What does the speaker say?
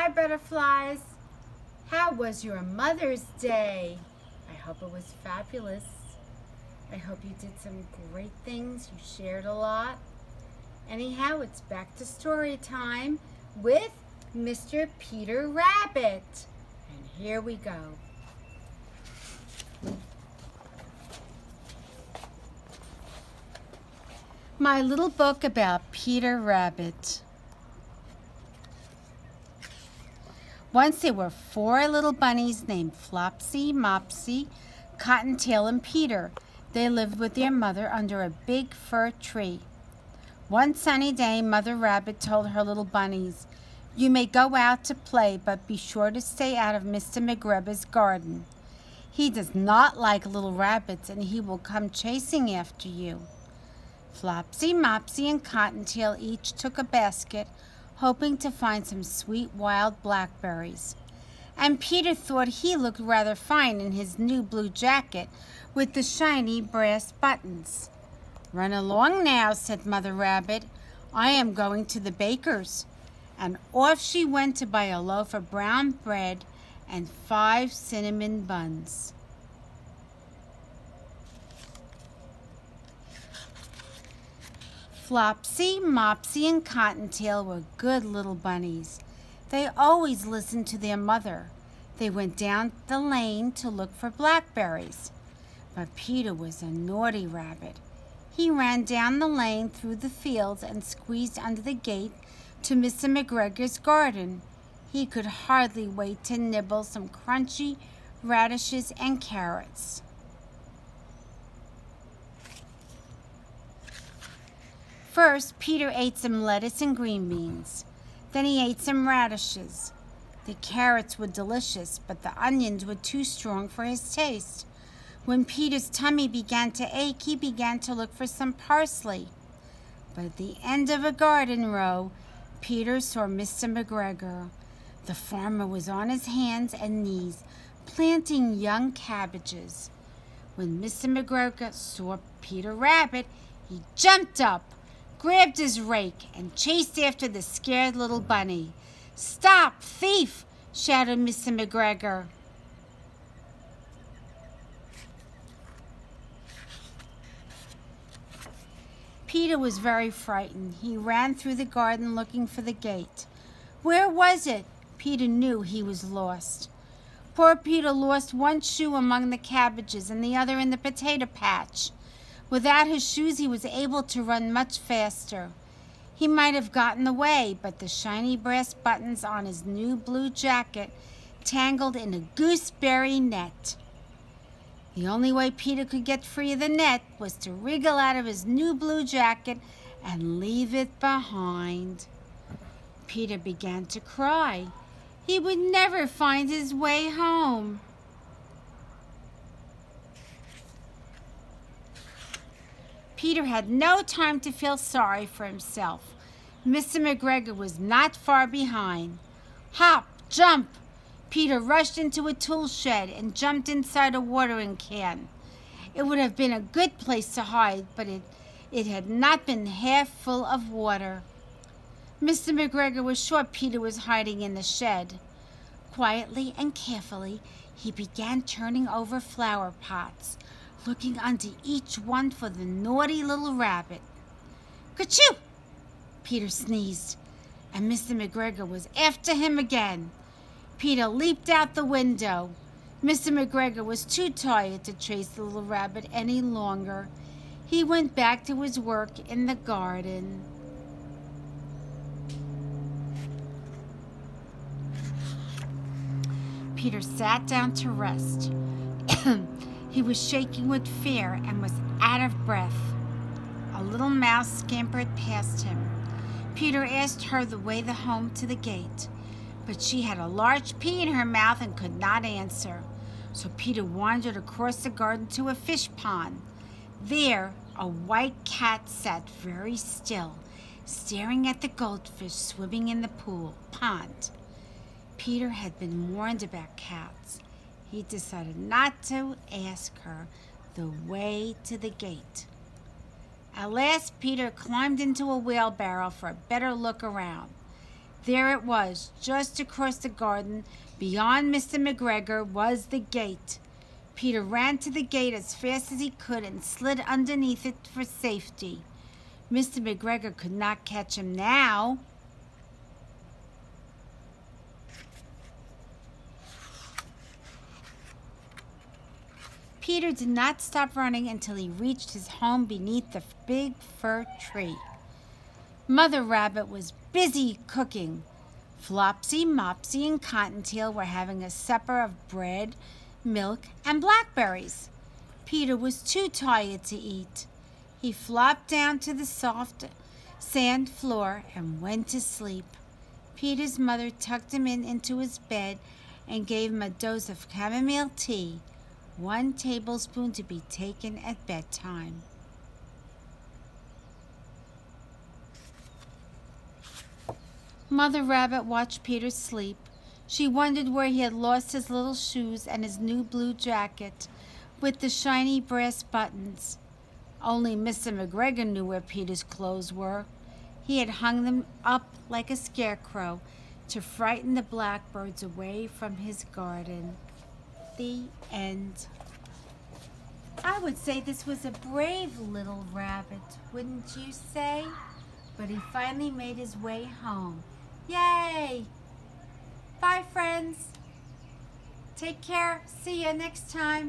Hi, butterflies. How was your Mother's Day? I hope it was fabulous. I hope you did some great things. You shared a lot. Anyhow, it's back to story time with Mr. Peter Rabbit. And here we go. My little book about Peter Rabbit. Once there were 4 little bunnies named Flopsy, Mopsy, Cottontail, and Peter. They lived with their mother under a big fir tree. One sunny day, Mother Rabbit told her little bunnies, "You may go out to play, but be sure to stay out of Mr. McGreggor's garden. He does not like little rabbits, and he will come chasing after you." Flopsy, Mopsy, and Cottontail each took a basket, hoping to find some sweet wild blackberries. And Peter thought he looked rather fine in his new blue jacket with the shiny brass buttons. "Run along now," said Mother Rabbit. "I am going to the baker's." And off she went to buy a loaf of brown bread and 5 cinnamon buns. Flopsy, Mopsy, and Cottontail were good little bunnies. They always listened to their mother. They went down the lane to look for blackberries. But Peter was a naughty rabbit. He ran down the lane through the fields and squeezed under the gate to Mr. McGregor's garden. He could hardly wait to nibble some crunchy radishes and carrots. First, Peter ate some lettuce and green beans. Then he ate some radishes. The carrots were delicious, but the onions were too strong for his taste. When Peter's tummy began to ache, he began to look for some parsley. But at the end of a garden row, Peter saw Mr. McGregor. The farmer was on his hands and knees, planting young cabbages. When Mr. McGregor saw Peter Rabbit, he jumped up, grabbed his rake, and chased after the scared little bunny. "Stop, thief!" shouted Mr. McGregor. Peter was very frightened. He ran through the garden looking for the gate. Where was it? Peter knew he was lost. Poor Peter lost one shoe among the cabbages and the other in the potato patch. Without his shoes, he was able to run much faster. He might have gotten away, but the shiny brass buttons on his new blue jacket tangled in a gooseberry net. The only way Peter could get free of the net was to wriggle out of his new blue jacket and leave it behind. Peter began to cry. He would never find his way home. Peter had no time to feel sorry for himself. Mr. McGregor was not far behind. Hop, jump! Peter rushed into a tool shed and jumped inside a watering can. It would have been a good place to hide, but it had not been half full of water. Mr. McGregor was sure Peter was hiding in the shed. Quietly and carefully, he began turning over flower pots, looking under each one for the naughty little rabbit. "Ka-choo!" Peter sneezed, and Mr. McGregor was after him again. Peter leaped out the window. Mr. McGregor was too tired to chase the little rabbit any longer. He went back to his work in the garden. Peter sat down to rest. He was shaking with fear and was out of breath. A little mouse scampered past him. Peter asked her the way home to the gate, but she had a large pea in her mouth and could not answer. So Peter wandered across the garden to a fish pond. There, a white cat sat very still, staring at the goldfish swimming in the pond. Peter had been warned about cats. He decided not to ask her the way to the gate. At last, Peter climbed into a wheelbarrow for a better look around. There it was, just across the garden, beyond Mr. McGregor, was the gate. Peter ran to the gate as fast as he could and slid underneath it for safety. Mr. McGregor could not catch him now. Peter did not stop running until he reached his home beneath the big fir tree. Mother Rabbit was busy cooking. Flopsy, Mopsy, and Cottontail were having a supper of bread, milk, and blackberries. Peter was too tired to eat. He flopped down to the soft sand floor and went to sleep. Peter's mother tucked him into his bed and gave him a dose of chamomile tea, 1 tablespoon to be taken at bedtime. Mother Rabbit watched Peter sleep. She wondered where he had lost his little shoes and his new blue jacket with the shiny brass buttons. Only Mr. McGregor knew where Peter's clothes were. He had hung them up like a scarecrow to frighten the blackbirds away from his garden. The end. I would say this was a brave little rabbit, wouldn't you say? But he finally made his way home. Yay! Bye, friends. Take care. See you next time.